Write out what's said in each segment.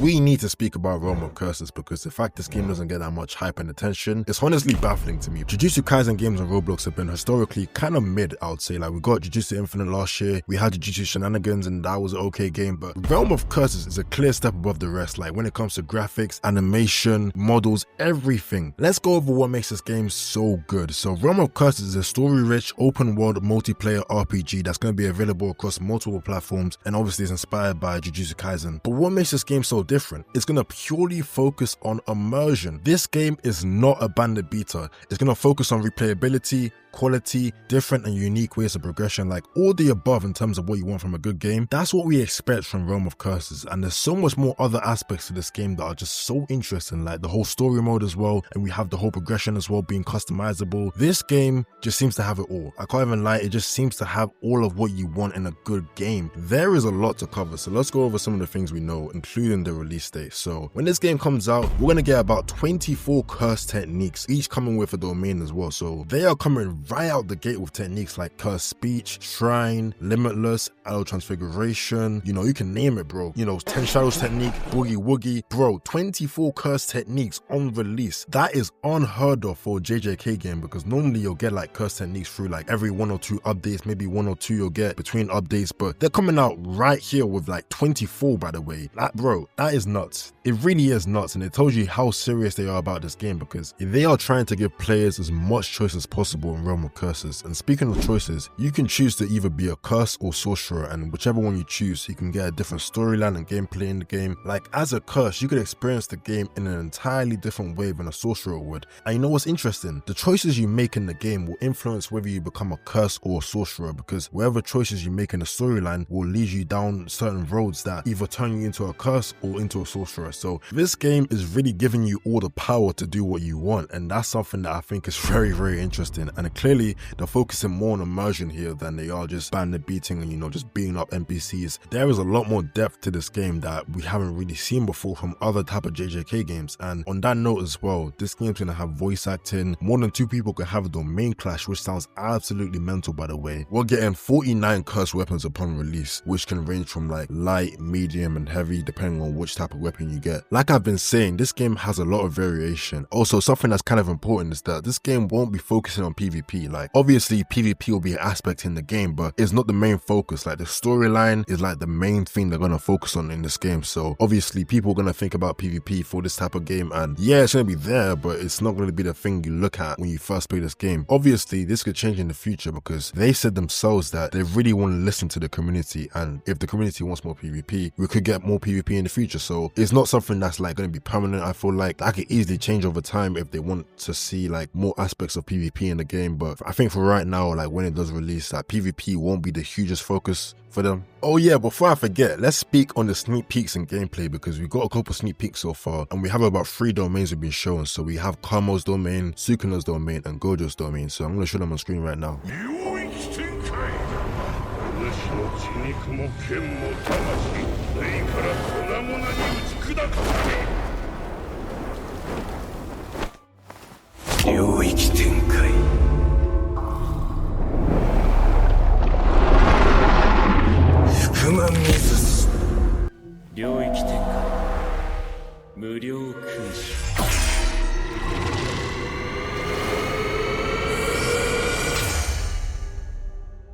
We need to speak about Realm of Curses because the fact this game doesn't get that much hype and attention is honestly baffling to me. Jujutsu Kaisen games on Roblox have been historically kind of mid, I would say. Like, we got Jujutsu Infinite last year, we had Jujutsu Shenanigans, and that was an okay game, but Realm of Curses is a clear step above the rest, like when it comes to graphics, animation, models, everything. Let's go over what makes this game so good. So Realm of Curses is a story-rich, open-world, multiplayer RPG that's going to be available across multiple platforms, and obviously is inspired by Jujutsu Kaisen. But what makes this game so different? It's going to purely focus on immersion. This game is not a banded beta. It's going to focus on replayability, quality, different and unique ways of progression, like all the above in terms of what you want from a good game. That's what we expect from Realm of Curses, and there's so much more other aspects to this game that are just so interesting, like the whole story mode as well, and we have the whole progression as well being customizable. This game just seems to have it all. I can't even lie, it just seems to have all of what you want in a good game. There is a lot to cover, so let's go over some of the things we know, including the release date. So when this game comes out, we're going to get about 24 curse techniques, each coming with a domain as well. So they are coming right out the gate with techniques like curse speech, shrine, limitless, idle transfiguration, you can name it, bro. 10 shadows technique, boogie woogie, bro. 24 curse techniques on release. That is unheard of for a JJK game, because normally you'll get like curse techniques through like every 1 or 2 updates, maybe 1 or 2 you'll get between updates, but they're coming out right here with like 24, by the way. Bro, that is nuts. It really is nuts, and it tells you how serious they are about this game, because they are trying to give players as much choice as possible in Realm of Curses. And speaking of choices, you can choose to either be a curse or sorcerer, and whichever one you choose, you can get a different storyline and gameplay in the game. Like, as a curse, you could experience the game in an entirely different way than a sorcerer would. And you know what's interesting? The choices you make in the game will influence whether you become a curse or a sorcerer, because whatever choices you make in the storyline will lead you down certain roads that either turn you into a curse or into a sorcerer. So this game is really giving you all the power to do what you want, and that's something that I think is very, very interesting. And clearly they're focusing more on immersion here than they are just bandit beating and just beating up NPCs. There is a lot more depth to this game that we haven't really seen before from other type of JJK games. And on that note as well, this game's gonna have voice acting. More than 2 people can have a domain clash, which sounds absolutely mental, by the way. We're getting 49 curse weapons upon release, which can range from like light, medium and heavy depending on which type of weapon you get. Like I've been saying, this game has a lot of variation. Also, something that's kind of important is that this game won't be focusing on PvP. Like, obviously PvP will be an aspect in the game, but it's not the main focus. Like, the storyline is like the main thing they're gonna focus on in this game. So obviously people are gonna think about PvP for this type of game, and yeah, it's gonna be there, but it's not gonna be the thing you look at when you first play this game. Obviously this could change in the future, because they said themselves that they really want to listen to the community, and if the community wants more PvP, we could get more PvP in the future. So it's not something that's like gonna be permanent. I feel like that could easily change over time if they want to see like more aspects of PvP in the game, but I think for right now, like when it does release, that PvP won't be the hugest focus for them. Oh yeah, before I forget, let's speak on the sneak peeks and gameplay, because we got a couple sneak peeks so far, and we have about 3 domains we've been shown. So we have Kamo's domain, Sukuna's domain, and Gojo's domain. So I'm gonna show them on screen right now.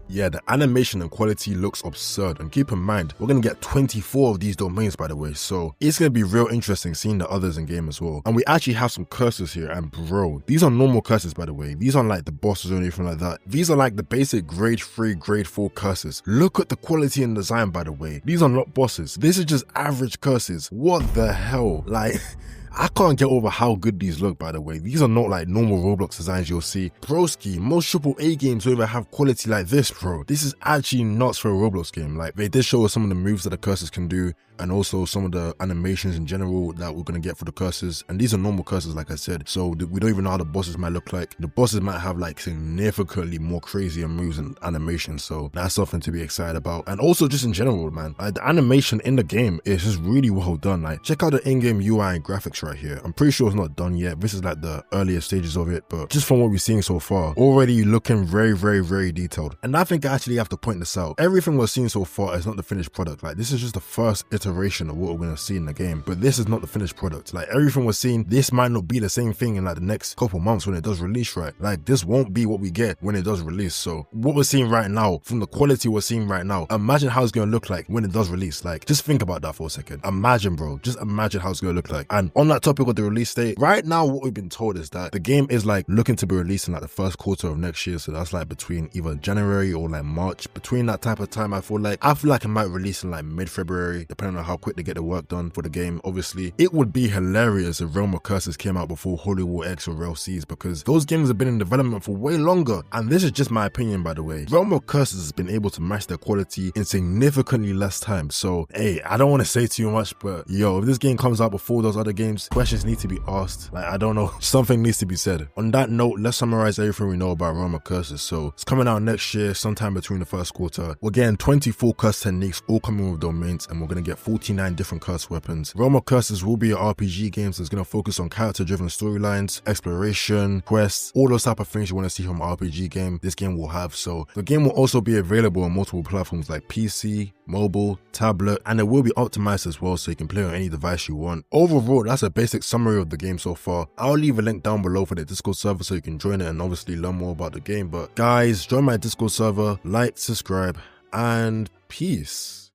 Yeah, the animation and quality looks absurd, and keep in mind, we're gonna get 24 of these domains, by the way, so it's gonna be real interesting seeing the others in game as well. And we actually have some curses here, and bro, these are normal curses, by the way. These aren't like the bosses or anything like that. These are like the basic grade 3, grade 4 curses. Look at the quality and design, by the way. These are not bosses. This is just average curses. What the hell? Like, I can't get over how good these look, by the way. These are not like normal Roblox designs you'll see. Broski, most AAA games don't even have quality like this, bro. This is actually nuts for a Roblox game. Like, they did show us some of the moves that the curses can do, and also some of the animations in general that we're gonna get for the curses. And these are normal curses, like I said, so we don't even know how the bosses might look like. The bosses might have like significantly more crazier moves and animations, so that's something to be excited about. And also just in general, man, the animation in the game is just really well done. Like, check out the in-game UI and graphics X right here. I'm pretty sure it's not done yet. This is like the earlier stages of it, but just from what we've seen so far, already looking very detailed. And I think I actually have to point this out. Everything we're seeing so far is not the finished product. Like, this is just the first iteration of what we're gonna see in the game, but this is not the finished product. Like, everything we're seeing, this might not be the same thing in like the next couple months when it does release, right? Like, this won't be what we get when it does release. So what we're seeing right now, from the quality we're seeing right now, imagine how it's gonna look like when it does release. Like, just think about that for a second. Imagine, bro, just imagine how it's gonna look like. And on that topic of the release date, right now what we've been told is that the game is like looking to be released in like the first quarter of next year. So that's like between either January or like March. Between that type of time, I feel like it might release in like mid-February, depending on how quick they get the work done for the game. Obviously, it would be hilarious if Realm of Curses came out before Holy War X or Rel Seas, because those games have been in development for way longer. And this is just my opinion, by the way. Realm of Curses has been able to match their quality in significantly less time. So, hey, I don't want to say too much, but yo, if this game comes out before those other games, questions need to be asked. Like, I don't know, something needs to be said. On that note, let's summarize everything we know about Realm of Curses. So, it's coming out next year, sometime between the first quarter. We're getting 24 curse techniques, all coming with domains, and we're going to get 49 different curse weapons. Realm of Curses will be an RPG game, so it's going to focus on character-driven storylines, exploration, quests, all those type of things you want to see from an RPG game, this game will have. So, the game will also be available on multiple platforms like PC, mobile, tablet, and it will be optimized as well, so you can play on any device you want. Overall, that's a basic summary of the game so far. I'll leave a link down below for the Discord server so you can join it and obviously learn more about the game. But guys, join my Discord server, like, subscribe, and peace.